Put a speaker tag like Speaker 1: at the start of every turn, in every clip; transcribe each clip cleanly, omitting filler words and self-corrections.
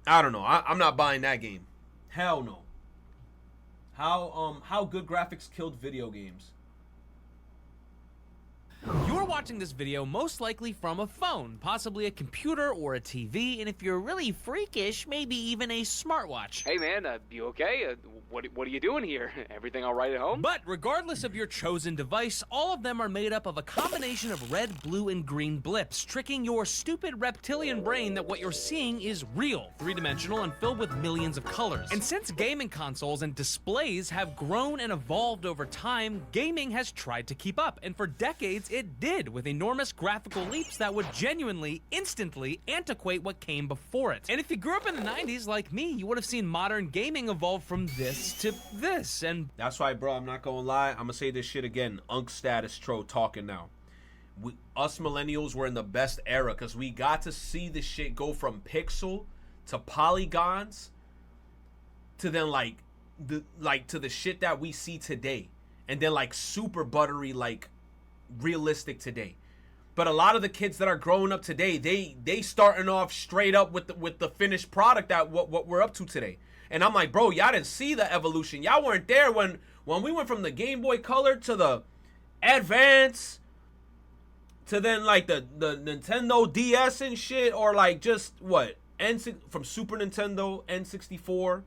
Speaker 1: I don't know. I'm not buying that game. Hell no. How good graphics killed video games.
Speaker 2: You're watching this video most likely from a phone, possibly a computer or a TV, and if you're really freakish, maybe even a smartwatch.
Speaker 3: Hey man, you okay? What are you doing here? Everything all right at home?
Speaker 2: But regardless of your chosen device, all of them are made up of a combination of red, blue, and green blips, tricking your stupid reptilian brain that what you're seeing is real, three-dimensional, and filled with millions of colors. And since gaming consoles and displays have grown and evolved over time, gaming has tried to keep up, and for decades it did, with enormous graphical leaps that would genuinely, instantly antiquate what came before it. And if you grew up in the 90s like me, you would have seen modern gaming evolve from this to this, and
Speaker 1: That's right, bro. I'm not gonna lie. I'm gonna say this shit again. Unk status tro talking now. Us millennials were in the best era because we got to see the shit go from pixel to polygons to then to the shit that we see today, and then like super buttery, like realistic today. But a lot of the kids that are growing up today, they starting off straight up with the finished product that what we're up to today. And I'm like, bro, y'all didn't see the evolution. Y'all weren't there when we went from the Game Boy Color to the Advance to then like the Nintendo DS and shit, or like just what from Super Nintendo, N64,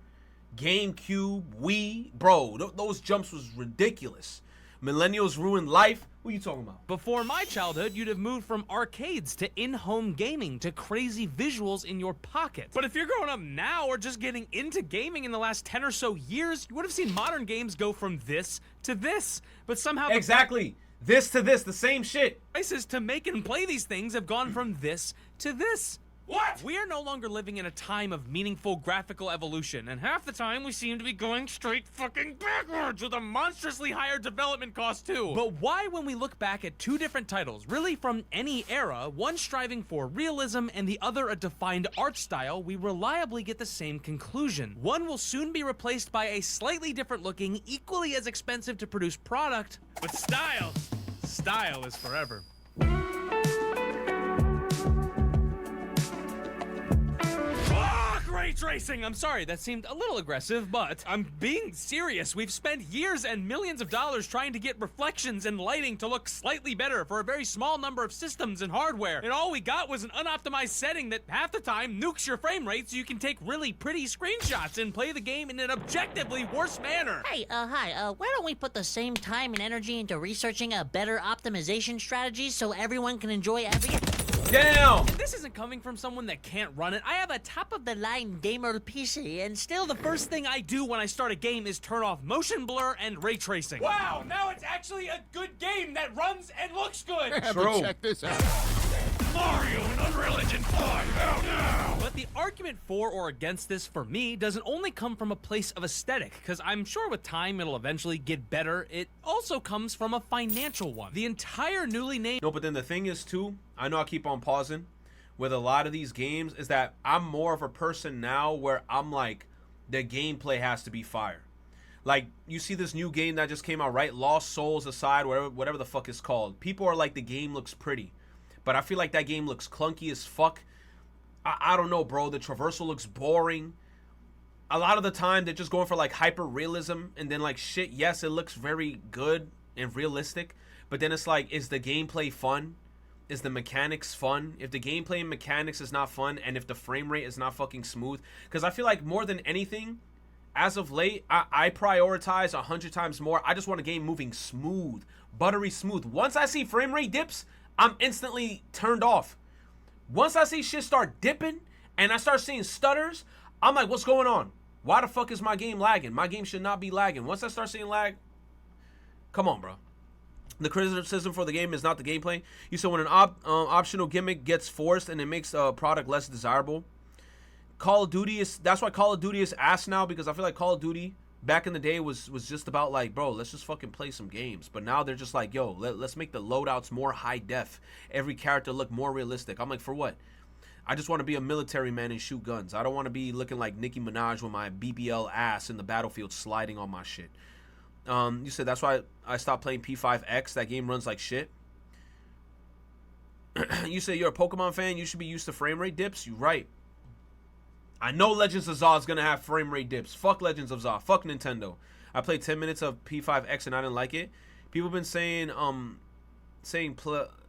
Speaker 1: GameCube, Wii, bro. Those jumps was ridiculous. Millennials ruined life. What are you talking about?
Speaker 2: before my childhood, you'd have moved from arcades to in-home gaming to crazy visuals in your pocket. But if you're growing up now or just getting into gaming in the last 10 or so years, you would have seen modern games go from this to this. But somehow
Speaker 1: Exactly. This to this, the same shit.
Speaker 2: prices to make and play these things have gone from this to this.
Speaker 1: What?
Speaker 2: We are no longer living in a time of meaningful graphical evolution, and half the time we seem to be going straight fucking backwards with a monstrously higher development cost too. But why, when we look back at two different titles, really from any era, one striving for realism and the other a defined art style, we reliably get the same conclusion? One will soon be replaced by a slightly different looking, equally as expensive to produce product, but style is forever. Ray tracing! I'm sorry, that seemed a little aggressive, but I'm being serious. We've spent years and millions of dollars trying to get reflections and lighting to look slightly better for a very small number of systems and hardware, and all we got was an unoptimized setting that half the time nukes your frame rate so you can take really pretty screenshots and play the game in an objectively worse manner.
Speaker 4: Hey, hi, why don't we put the same time and energy into researching a better optimization strategy so everyone can enjoy every...
Speaker 1: Damn!
Speaker 2: This isn't coming from someone that can't run it. I have a
Speaker 4: Top-of-the-line gamer PC, and still
Speaker 2: the first thing I do when I start a game is turn off motion blur and ray tracing.
Speaker 5: Wow, now it's actually a good game that runs and looks good.
Speaker 1: True.
Speaker 6: Check this out.
Speaker 5: Mario and Unreal Engine 5, out now!
Speaker 2: But the argument for or against this for me doesn't only come from a place of aesthetic, because I'm sure with time it'll eventually get better. It also comes from a financial one. The entire newly named...
Speaker 1: No, but then the thing is too, I know I keep on pausing with a lot of these games, is that I'm more of a person now where I'm like, the gameplay has to be fire. Like, you see this new game that just came out, right? Lost Souls aside, whatever the fuck it's called. People are like, the game looks pretty. But I feel like that game looks clunky as fuck. I don't know, bro. The traversal looks boring. A lot of the time, they're just going for like hyper realism. And then like shit, yes, it looks very good and realistic. But then it's like, is the gameplay fun? Is the mechanics fun? If the gameplay and mechanics is not fun, and if the frame rate is not fucking smooth. Because I feel like more than anything, as of late, I prioritize 100 times more. I just want a game moving smooth. Buttery smooth. Once I see frame rate dips, I'm instantly turned off. Once I see shit start dipping and I start seeing stutters, I'm like, what's going on? Why the fuck is my game lagging? My game should not be lagging. Once I start seeing lag, come on, bro. The criticism for the game is not the gameplay. You said when an optional gimmick gets forced and it makes a product less desirable. Call of Duty is, that's why Call of Duty is ass now, because I feel like Call of Duty back in the day was just about like, bro, let's just fucking play some games. But now they're just like, yo, let's make the loadouts more high def. Every character look more realistic. I'm like, for what? I just want to be a military man and shoot guns. I don't want to be looking like Nicki Minaj with my BBL ass in the battlefield sliding on my shit. You said that's why I stopped playing P5X. That game runs like shit. You say you're a Pokemon fan. You should be used to frame rate dips. You're right. I know Legends of Zelda is gonna have frame rate dips. Fuck Legends of Zelda. Fuck Nintendo. I played 10 minutes of P5X and I didn't like it. People been saying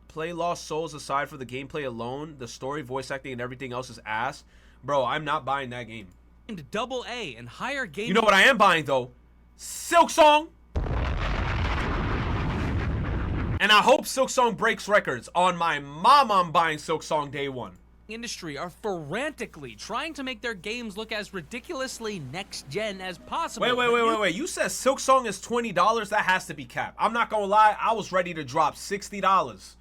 Speaker 1: play Lost Souls aside for the gameplay alone, the story, voice acting, and everything else is ass. Bro, I'm not buying that game.
Speaker 2: Double A and higher game.
Speaker 1: You know what I am buying though? Silk Song. And I hope Silk Song breaks records. On my mom, I'm buying Silk Song day one.
Speaker 2: Industry are frantically trying to make their games look as ridiculously next-gen as possible.
Speaker 1: Wait. You said Silk Song is $20? That has to be cap. I'm not gonna lie, I was ready to drop $60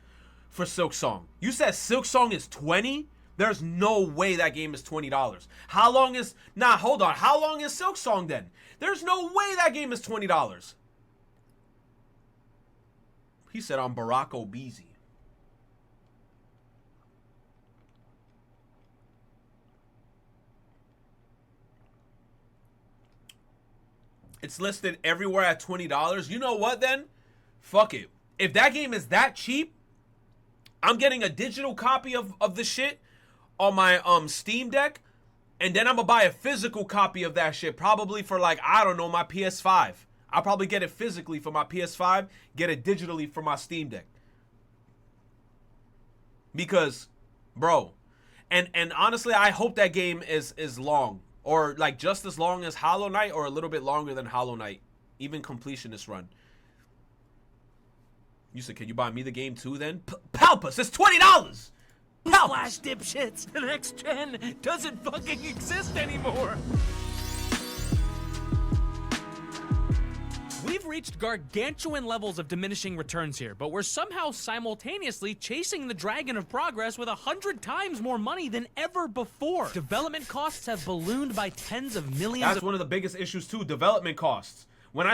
Speaker 1: for Silk Song. You said Silk Song is 20? There's no way that game is $20. How long is... Nah, hold on. How long is Silk Song then? There's no way that game is $20. He said I'm Barack Obese. It's listed everywhere at $20. You know what then? Fuck it. If that game is that cheap, I'm getting a digital copy of the shit on my Steam Deck, and then I'm gonna buy a physical copy of that shit, probably for like, I don't know, my PS5. I'll probably get it physically for my PS5, get it digitally for my Steam Deck. Because, bro, and honestly, I hope that game is long. Or like just as long as Hollow Knight, or a little bit longer than Hollow Knight. Even completionist run. You said, can you buy me the game too then? Palpus, it's $20!
Speaker 2: Flash dipshits, the next gen doesn't fucking exist anymore. We've reached gargantuan levels of diminishing returns here, but we're somehow simultaneously chasing the dragon of progress with 100 times more money than ever before. Development costs have ballooned by tens of millions.
Speaker 1: That's one of the biggest issues too, development costs. When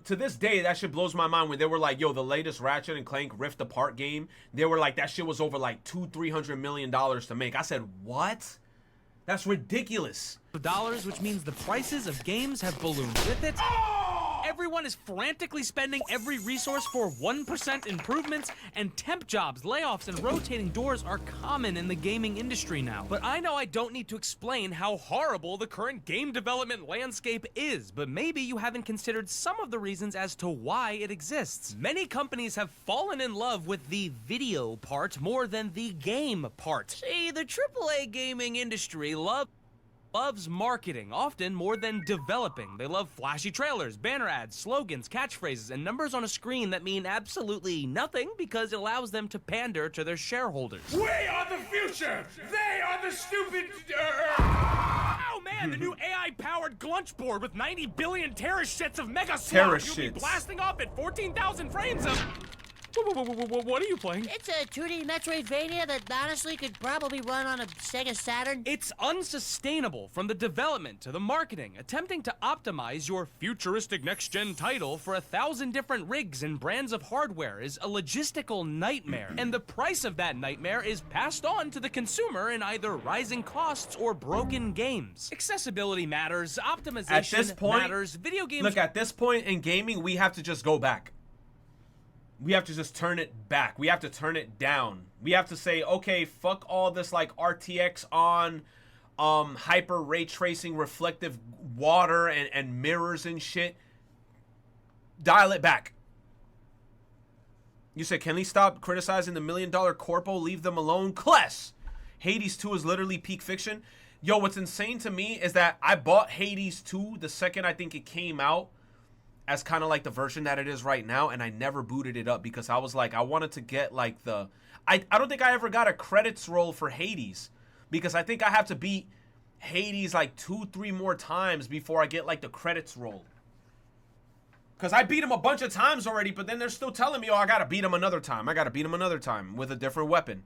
Speaker 1: to this day, that shit blows my mind when they were like, yo, the latest Ratchet and Clank Rift Apart game, they were like, that shit was over like $200-300 million to make. I said, what? That's ridiculous.
Speaker 2: Dollars, which means the prices of games have ballooned with it. Everyone is frantically spending every resource for 1% improvements, and temp jobs, layoffs, and rotating doors are common in the gaming industry now. But I know I don't need to explain how horrible the current game development landscape is, but maybe you haven't considered some of the reasons as to why it exists. Many companies have fallen in love with the video part more than the game part. See, the AAA gaming industry loves marketing, often more than developing. They love flashy trailers, banner ads, slogans, catchphrases, and numbers on a screen that mean absolutely nothing because it allows them to pander to their shareholders.
Speaker 5: We are the future! They are the stupid...
Speaker 2: Oh man, the new AI-powered glunch board with 90 billion terashits of mega slot. You'll be blasting off at 14,000 frames of... What are you playing?
Speaker 4: It's a 2D Metroidvania that honestly could probably run on a Sega Saturn.
Speaker 2: It's unsustainable from the development to the marketing. Attempting to optimize your futuristic next-gen title for 1,000 different rigs and brands of hardware is a logistical nightmare. And the price of that nightmare is passed on to the consumer in either rising costs or broken games. Accessibility matters, optimization matters, video games...
Speaker 1: Look, at this point in gaming, we have to just go back. We have to just turn it back. We have to turn it down. We have to say, okay, fuck all this like RTX on hyper ray tracing reflective water and mirrors and shit. Dial it back. You said, can we stop criticizing the $1 million corpo? Leave them alone. Kless! Hades 2 is literally peak fiction. Yo, what's insane to me is that I bought Hades 2 the second I think it came out, as kind of like the version that it is right now, and I never booted it up because I was like, I wanted to get like the... I don't think I ever got a credits roll for Hades, because I think I have to beat Hades like 2-3 more times before I get like the credits roll. Because I beat him a bunch of times already, but then they're still telling me, oh, I gotta beat him another time. I gotta beat him another time with a different weapon.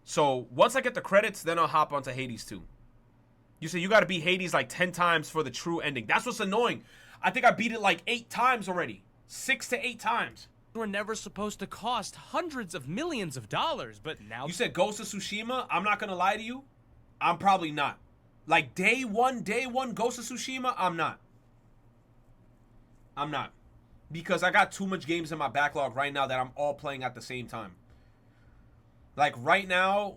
Speaker 1: So once I get the credits, then I'll hop onto Hades 2. You say you gotta beat Hades like 10 times for the true ending. That's what's annoying. I think I beat it like 8 times already. 6 to 8 times.
Speaker 2: Were never supposed to cost hundreds of millions of dollars, but now...
Speaker 1: You said Ghost of Tsushima? I'm not gonna lie to you. I'm probably not. Like day one, Ghost of Tsushima, I'm not. I'm not. Because I got too much games in my backlog right now that I'm all playing at the same time. Like right now...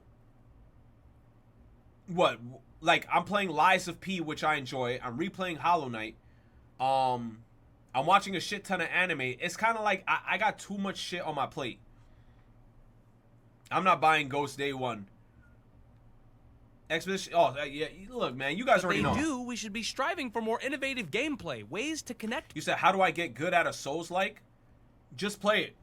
Speaker 1: What? like I'm playing Lies of P, which I enjoy. I'm replaying Hollow Knight. I'm watching a shit ton of anime. It's kind of like I got too much shit on my plate. I'm not buying Ghost day one. Expedition. Oh, yeah. Look, man, you guys already know.
Speaker 2: We should be striving for more innovative gameplay, ways to connect.
Speaker 1: You said, how do I get good at a Souls-like? Just play it.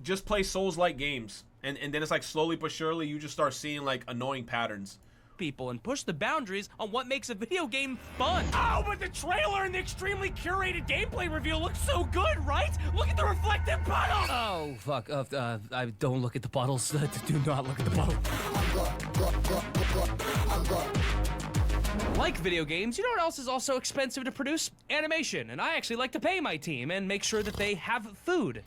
Speaker 1: Just play Souls-like games. And then it's like slowly but surely you just start seeing like annoying patterns.
Speaker 2: People and push the boundaries on what makes a video game fun.
Speaker 5: Oh, but the trailer and the extremely curated gameplay reveal look so good, right? Look at the reflective puddles!
Speaker 2: Oh, fuck. I don't look at the bottles. Do not look at the bottle. Like video games, you know what else is also expensive to produce? Animation. And I actually like to pay my team and make sure that they have food.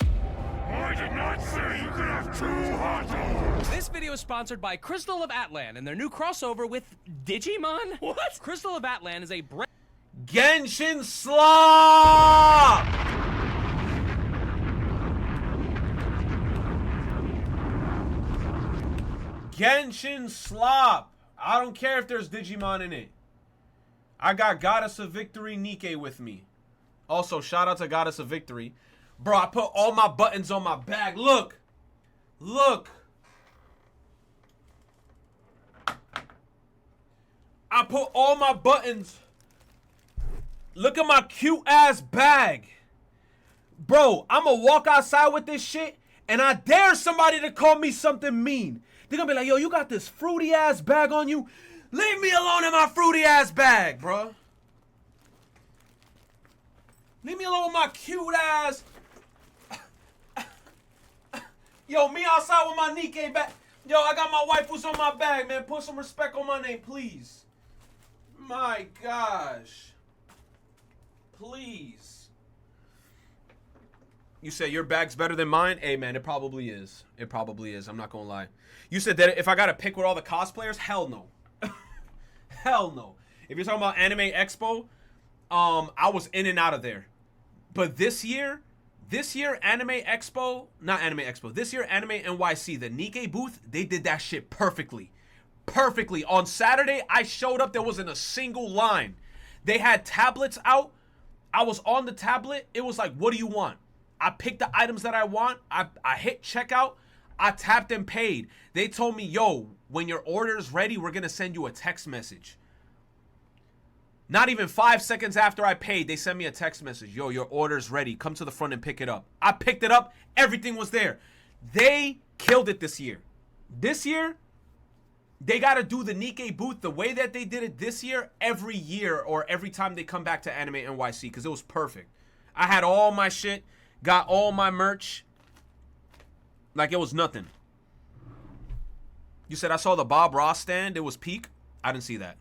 Speaker 5: I did not say you could have 2 hot dogs!
Speaker 2: This video is sponsored by Crystal of Atlan and their new crossover with Digimon. What? Crystal of Atlan is a brand.
Speaker 1: Genshin Slop! Genshin Slop! I don't care if there's Digimon in it. I got Goddess of Victory Nikke with me. Also, shout out to Goddess of Victory. Bro, I put all my buttons on my bag. Look. Look. I put all my buttons. Look at my cute ass bag. Bro, I'm gonna walk outside with this shit and I dare somebody to call me something mean. They're gonna be like, yo, you got this fruity ass bag on you? Leave me alone in my fruity ass bag, bro. Leave me alone with my cute ass. Yo, me outside with my Nikke bag. Yo, I got my waifus on my bag, man. Put some respect on my name, please. My gosh. Please. You said your bag's better than mine? Hey, man, it probably is. It probably is. I'm not gonna lie. You said that if I gotta pick with all the cosplayers? Hell no. Hell no. If you're talking about Anime Expo, I was in and out of there. But this year Anime Expo, not Anime Expo, this year Anime NYC, the Nikke booth, they did that shit perfectly. Perfectly. On Saturday, I showed up, there wasn't a single line. They had tablets out. I was on the tablet. It was like, what do you want? I picked the items that I want. I hit checkout. I tapped and paid. They told me, yo, when your order is ready, we're going to send you a text message. Not even 5 seconds after I paid, they sent me a text message. Yo, your order's ready. Come to the front and pick it up. I picked it up. Everything was there. They killed it this year. This year, they got to do the Nikke booth the way that they did it this year, every year or every time they come back to Anime NYC, because it was perfect. I had all my shit, got all my merch, like it was nothing. You said I saw the Bob Ross stand. It was peak. I didn't see that.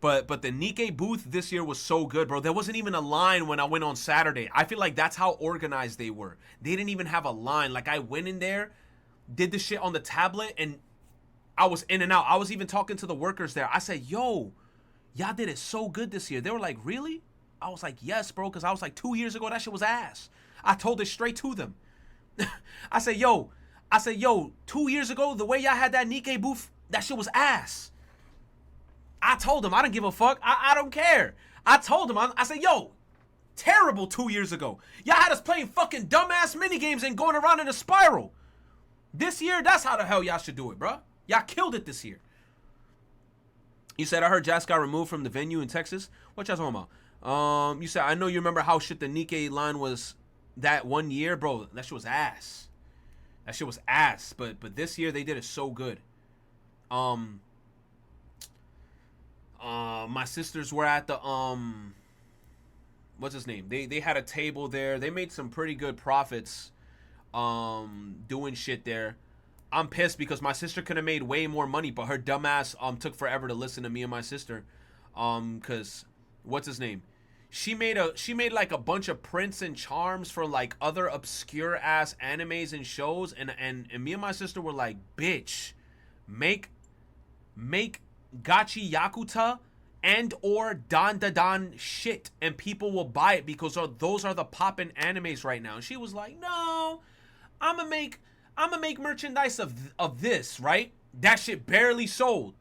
Speaker 1: But the Nikke booth this year was so good, bro. There wasn't even a line when I went on Saturday. I feel like that's how organized they were. They didn't even have a line. Like, I went in there, did the shit on the tablet, and I was in and out. I was even talking to the workers there. I said, yo, y'all did it so good this year. They were like, really? I was like, yes, bro, because I was like, 2 years ago, that shit was ass. I told it straight to them. I said, yo, 2 years ago, the way y'all had that Nikke booth, that shit was ass. I told him, I don't give a fuck. I don't care. I told him, I said, yo, terrible 2 years ago. Y'all had us playing fucking dumbass minigames and going around in a spiral. This year, that's how the hell y'all should do it, bro. Y'all killed it this year. You said, I heard Jazz got removed from the venue in Texas. What y'all talking about? You said, I know you remember how shit the Nikke line was that 1 year. Bro, that shit was ass. That shit was ass. But this year, they did it so good. My sisters were at the what's his name? They had a table there. They made some pretty good profits doing shit there. I'm pissed because my sister could have made way more money, but her dumbass took forever to listen to me and my sister. Cause what's his name? She made like a bunch of prints and charms for like other obscure ass animes and shows, and me and my sister were like, bitch, make Gachi Yakuta and or Dan shit, and people will buy it because those are the poppin' animes right now. And she was like, no, I'm gonna make merchandise of this, right? That shit barely sold.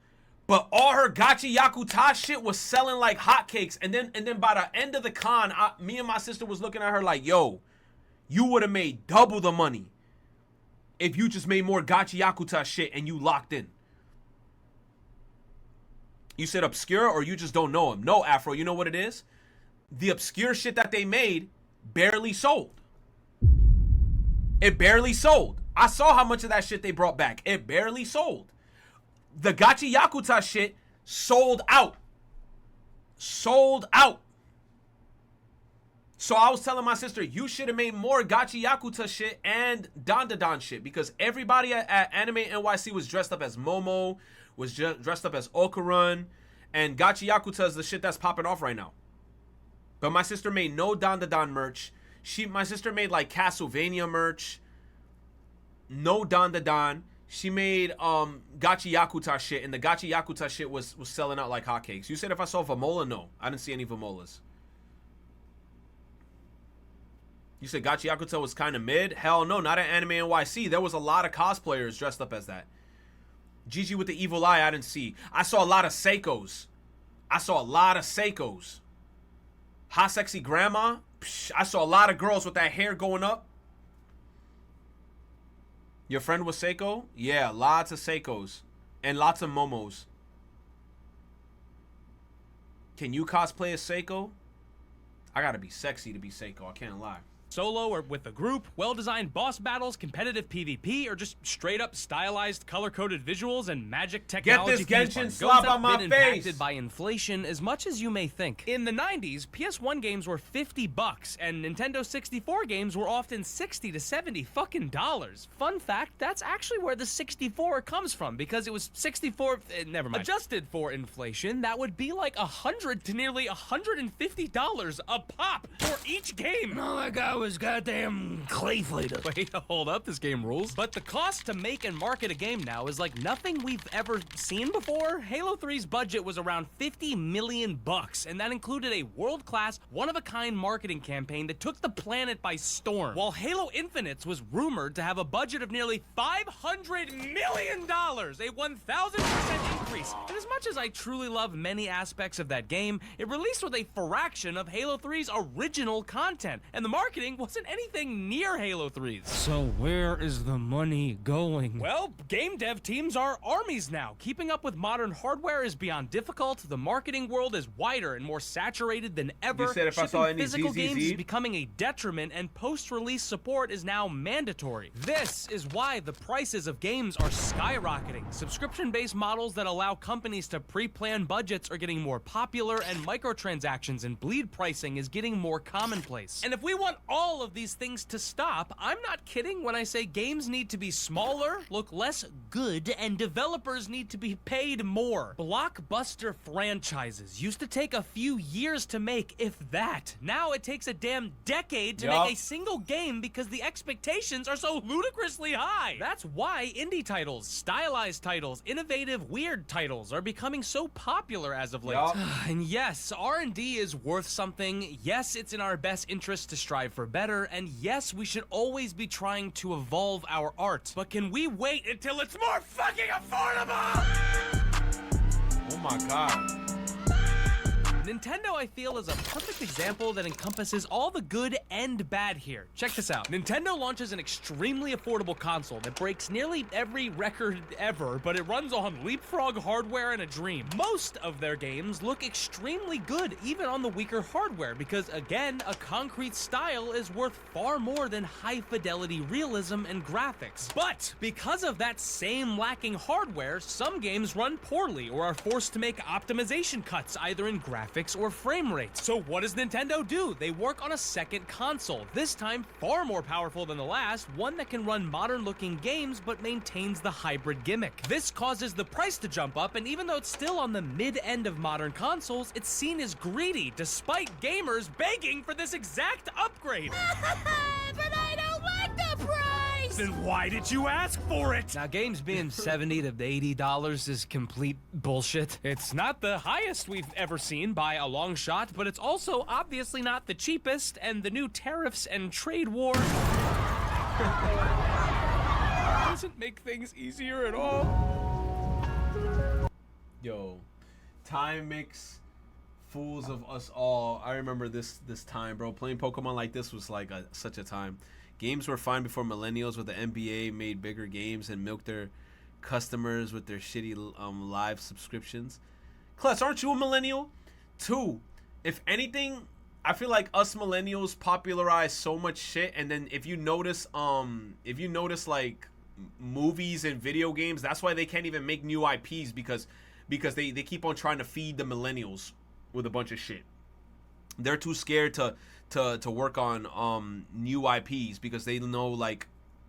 Speaker 1: But all her Gachi Yakuta shit was selling like hotcakes. And then by the end of the con, me and my sister was looking at her like, yo, you would have made double the money if you just made more Gachi Yakuta shit and you locked in. You said obscure or you just don't know him. No, Afro, you know what it is? The obscure shit that they made barely sold. It barely sold. I saw how much of that shit they brought back. It barely sold. The Gachi Yakuta shit sold out. Sold out. So I was telling my sister, you should have made more Gachi Yakuta shit and Dandadan shit, because everybody at Anime NYC was dressed up as Momo, was dressed up as Okarun, and Gachi Yakuta is the shit that's popping off right now. But my sister made no Dandadan merch. My sister made like Castlevania merch. No Dandadan. She made Gachi Yakuta shit, and the Gachi Yakuta shit was selling out like hotcakes. You said if I saw Vamola? No, I didn't see any Vamolas. You said Gachi Yakuta was kind of mid? Hell no, not at Anime NYC. There was a lot of cosplayers dressed up as that. Gigi with the evil eye, I didn't see. I saw a lot of Seikos. Hot sexy grandma. Psh, I saw a lot of girls with that hair going up. Your friend was Seiko? Yeah, lots of Seikos. And lots of Momos. Can you cosplay as Seiko? I gotta be sexy to be Seiko, I can't lie.
Speaker 2: Solo or with a group, well-designed boss battles, competitive PvP, or just straight-up stylized, color-coded visuals and magic technology.
Speaker 1: Get this Genshin slap on my face!
Speaker 2: Impacted by inflation as much as you may think. In the 90s, PS1 games were $50, and Nintendo 64 games were often $60 to $70 fucking dollars. Fun fact, that's actually where the 64 comes from, because it was 64. Never mind. Adjusted for inflation, that would be like $100 to nearly $150 a pop for each game.
Speaker 5: Oh my god. Was goddamn clay fighter.
Speaker 2: Wait, hold up, this game rules. But the cost to make and market a game now is like nothing we've ever seen before. Halo 3's budget was around $50 million, and that included a world-class, one-of-a-kind marketing campaign that took the planet by storm. While Halo Infinite's was rumored to have a budget of nearly $500 million, a 1,000% increase. And as much as I truly love many aspects of that game, it released with a fraction of Halo 3's original content, and the marketing wasn't anything near Halo 3's.
Speaker 5: So where is the money going?
Speaker 2: Well, game dev teams are armies now. Keeping up with modern hardware is beyond difficult. The marketing world is wider and more saturated than ever.
Speaker 1: You said if I saw any
Speaker 2: physical
Speaker 1: ZZZ?
Speaker 2: games is becoming a detriment, and post-release support is now mandatory. This is why the prices of games are skyrocketing. Subscription-based models that allow companies to pre-plan budgets are getting more popular, and microtransactions and bleed pricing is getting more commonplace. And if we want all of these things to stop, I'm not kidding when I say games need to be smaller, look less good, and developers need to be paid more. Blockbuster franchises used to take a few years to make, if that. Now it takes a damn decade to make a single game because the expectations are so ludicrously high. That's why indie titles, stylized titles, innovative, weird titles are becoming so popular as of late. And yes, R&D is worth something. Yes, it's in our best interest to strive for better, and yes, we should always be trying to evolve our art. But can we wait until it's more fucking affordable?
Speaker 1: Oh my god.
Speaker 2: Nintendo, I feel, is a perfect example that encompasses all the good and bad here. Check this out. Nintendo launches an extremely affordable console that breaks nearly every record ever, but it runs on leapfrog hardware and a dream. Most of their games look extremely good, even on the weaker hardware, because again, a concrete style is worth far more than high-fidelity realism and graphics. But because of that same lacking hardware, some games run poorly or are forced to make optimization cuts, either in graphics or frame rate. So what does Nintendo do? They work on a second console, this time far more powerful than the last, one that can run modern-looking games but maintains the hybrid gimmick. This causes the price to jump up, and even though it's still on the mid-end of modern consoles, it's seen as greedy, despite gamers begging for this exact upgrade.
Speaker 4: But I don't like the price!
Speaker 5: Then why did you ask for it?
Speaker 2: Now, games being $70 to $80 is complete bullshit. It's not the highest we've ever seen by a long shot, but it's also obviously not the cheapest, and the new tariffs and trade war doesn't make things easier at all.
Speaker 1: Yo, time makes fools of us all. I remember this time, bro. Playing Pokemon like this was like such a time. Games were fine before millennials with the NBA made bigger games and milked their customers with their shitty live subscriptions. Klutz, aren't you a millennial? 2, if anything, I feel like us millennials popularize so much shit, and then if you notice like movies and video games, that's why they can't even make new IPs because they keep on trying to feed the millennials with a bunch of shit. They're too scared to work on new IPs because they know like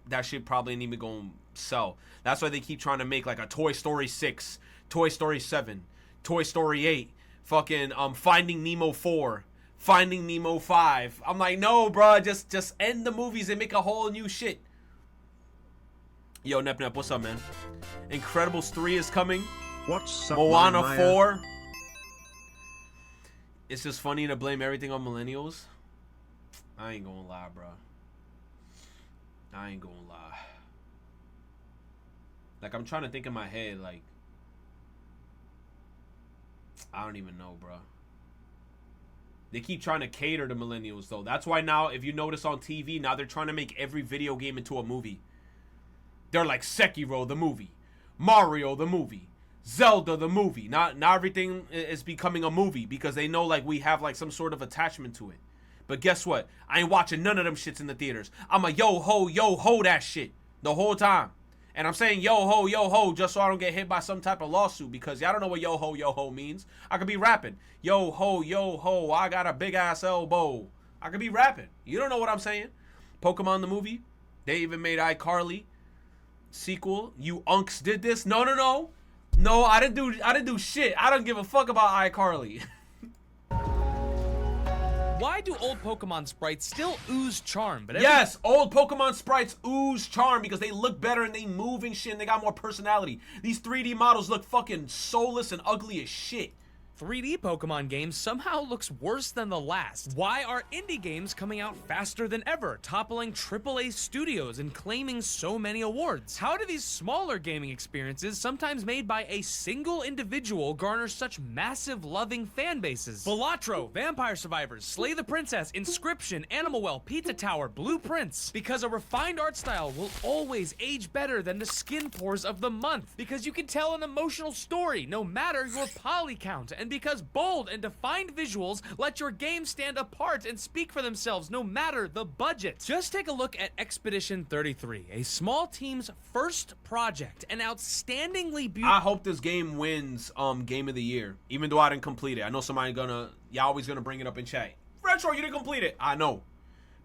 Speaker 1: that shit probably ain't even gonna sell. That's why they keep trying to make like a Toy Story 6, Toy Story 7, Toy Story 8, fucking Finding Nemo 4, Finding Nemo 5. I'm like, no, bro, just end the movies and make a whole new shit. Yo, Nep, what's up, man? Incredibles 3 is coming.
Speaker 6: What's up,
Speaker 1: Moana
Speaker 6: Maya?
Speaker 1: 4. It's just funny to blame everything on millennials. I ain't gonna lie, bro. I ain't gonna lie. Like, I'm trying to think in my head, like, I don't even know, bro. They keep trying to cater to millennials, though. That's why now, if you notice on TV, now they're trying to make every video game into a movie. They're like Sekiro, the movie. Mario, the movie. Zelda, the movie. Not everything is becoming a movie because they know, like, we have, like, some sort of attachment to it. But guess what? I ain't watching none of them shits in the theaters. I'm a yo-ho that shit the whole time. And I'm saying yo-ho just so I don't get hit by some type of lawsuit because y'all don't know what yo-ho means. I could be rapping. Yo-ho, I got a big-ass elbow. I could be rapping. You don't know what I'm saying. Pokemon the movie. They even made iCarly sequel. You unks did this. No, I didn't do shit. I don't give a fuck about iCarly.
Speaker 2: Why do old Pokemon sprites still ooze charm? But
Speaker 1: Yes, old Pokemon sprites ooze charm because they look better and they move and shit and they got more personality. These 3D models look fucking soulless and ugly as shit.
Speaker 2: 3D Pokemon games somehow looks worse than the last. Why are indie games coming out faster than ever, toppling AAA studios and claiming so many awards? How do these smaller gaming experiences, sometimes made by a single individual, garner such massive loving fan bases? Balatro, Vampire Survivors, Slay the Princess, Inscription, Animal Well, Pizza Tower, Blueprints. Because a refined art style will always age better than the skin pores of the month. Because you can tell an emotional story, no matter your poly count. And because bold and defined visuals let your game stand apart and speak for themselves no matter the budget. Just take a look at Expedition 33, a small team's first project, an outstandingly beautiful...
Speaker 1: I hope this game wins Game of the Year, even though I didn't complete it. I know somebody y'all always gonna bring it up in chat. Retro, you didn't complete it. I know.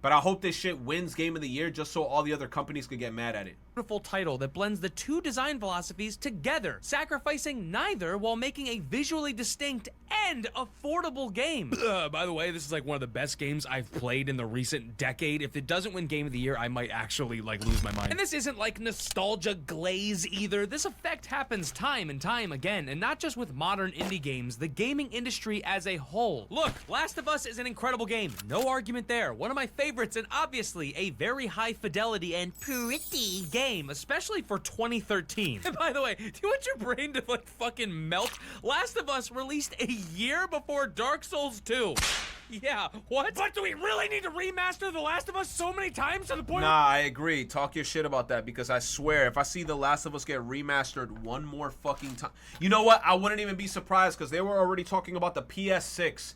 Speaker 1: But I hope this shit wins Game of the Year just so all the other companies could get mad at it.
Speaker 2: Beautiful title that blends the two design philosophies together, sacrificing neither while making a visually distinct and affordable game. By the way, this is like one of the best games I've played in the recent decade. If it doesn't win Game of the Year, I might actually like lose my mind. And this isn't like nostalgia glaze either. This effect happens time and time again, and not just with modern indie games, the gaming industry as a whole. Look, Last of Us is an incredible game. No argument there. One of my favorites and obviously a very high fidelity and pretty game, especially for 2013. And by the way, do you want your brain to like fucking melt? Last of Us released a year before Dark Souls 2. Yeah, what?
Speaker 5: But do we really need to remaster The Last of Us so many times to the point?
Speaker 1: Nah, I agree. Talk your shit about that because I swear, if I see The Last of Us get remastered one more fucking time, you know what? I wouldn't even be surprised because they were already talking about the PS6.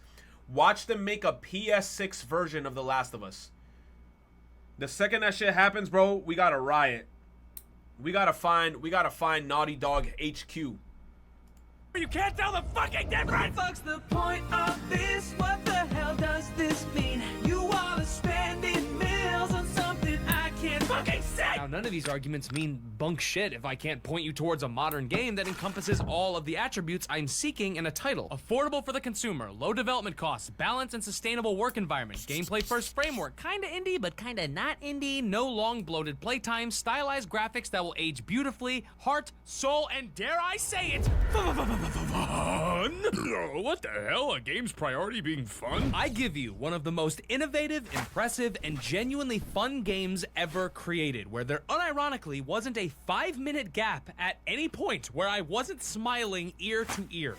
Speaker 1: Watch them make a PS6 version of The Last of Us. The second that shit happens, bro, we gotta riot. We gotta find Naughty Dog HQ.
Speaker 5: You can't tell the fucking difference!
Speaker 7: What the fuck's the point of this? What the hell does this mean? You all are spending millions on something I can't fucking say!
Speaker 2: Now, none of these arguments mean bunk shit if I can't point you towards a modern game that encompasses all of the attributes I'm seeking in a title. Affordable for the consumer, low development costs, balanced and sustainable work environment, gameplay first framework, kinda indie but kinda not indie, no long bloated playtime, stylized graphics that will age beautifully, heart, soul, and dare I say it,
Speaker 5: Fun? What the hell? A game's priority being fun?
Speaker 2: I give you one of the most innovative, impressive, and genuinely fun games ever created, where their unironically wasn't a 5-minute gap at any point where I wasn't smiling ear to ear.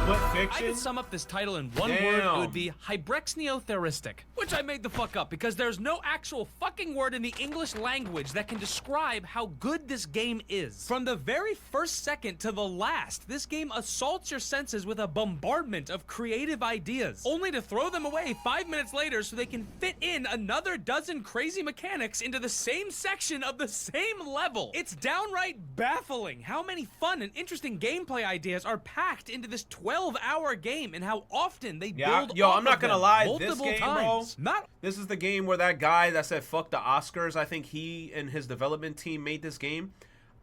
Speaker 1: Split
Speaker 2: I
Speaker 1: fiction?
Speaker 2: could sum up this title in one
Speaker 1: Damn.
Speaker 2: word, it would be hybrexneotheristic, which I made the fuck up because there's no actual fucking word in the English language that can describe how good this game is. From the very first second to the last, this game assaults your senses with a bombardment of creative ideas, only to throw them away 5 minutes later so they can fit in another dozen crazy mechanics into the same section of the same level. It's downright baffling how many fun and interesting gameplay ideas are packed into this 12-hour game and how often they build
Speaker 1: yo,
Speaker 2: off
Speaker 1: I'm not
Speaker 2: of
Speaker 1: gonna
Speaker 2: them
Speaker 1: lie, this
Speaker 2: multiple
Speaker 1: game,
Speaker 2: times.
Speaker 1: bro, this is the game where that guy that said fuck the Oscars, I think he and his development team made this game.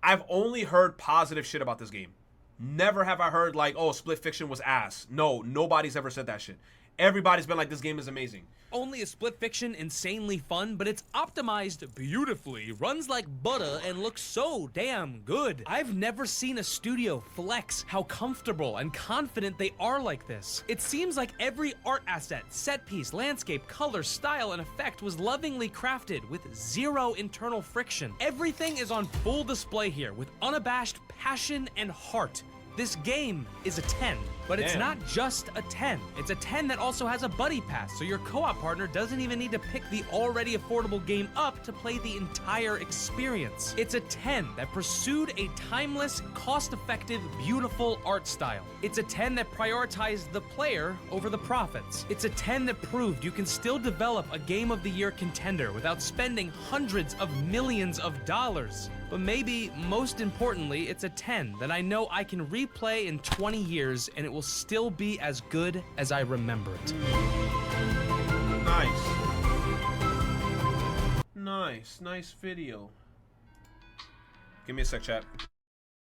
Speaker 1: I've only heard positive shit about this game. Never have I heard like, oh, Split Fiction was ass. No, nobody's ever said that shit. Everybody's been like, this game is amazing.
Speaker 2: Only a Split Fiction insanely fun, but it's optimized beautifully, runs like butter, and looks so damn good. I've never seen a studio flex how comfortable and confident they are like this. It seems like every art asset, set piece, landscape, color, style, and effect was lovingly crafted with zero internal friction. Everything is on full display here with unabashed passion and heart. This game is a 10, but it's
Speaker 1: Damn.
Speaker 2: not just a 10. It's a 10 that also has a buddy pass, so your co-op partner doesn't even need to pick the already affordable game up to play the entire experience. It's a 10 that pursued a timeless, cost-effective, beautiful art style. It's a 10 that prioritized the player over the profits. It's a 10 that proved you can still develop a Game of the Year contender without spending hundreds of millions of dollars. But maybe, most importantly, it's a 10 that I know I can replay in 20 years and it will still be as good as I remember it.
Speaker 1: Nice. Nice video. Give me a sec, chat.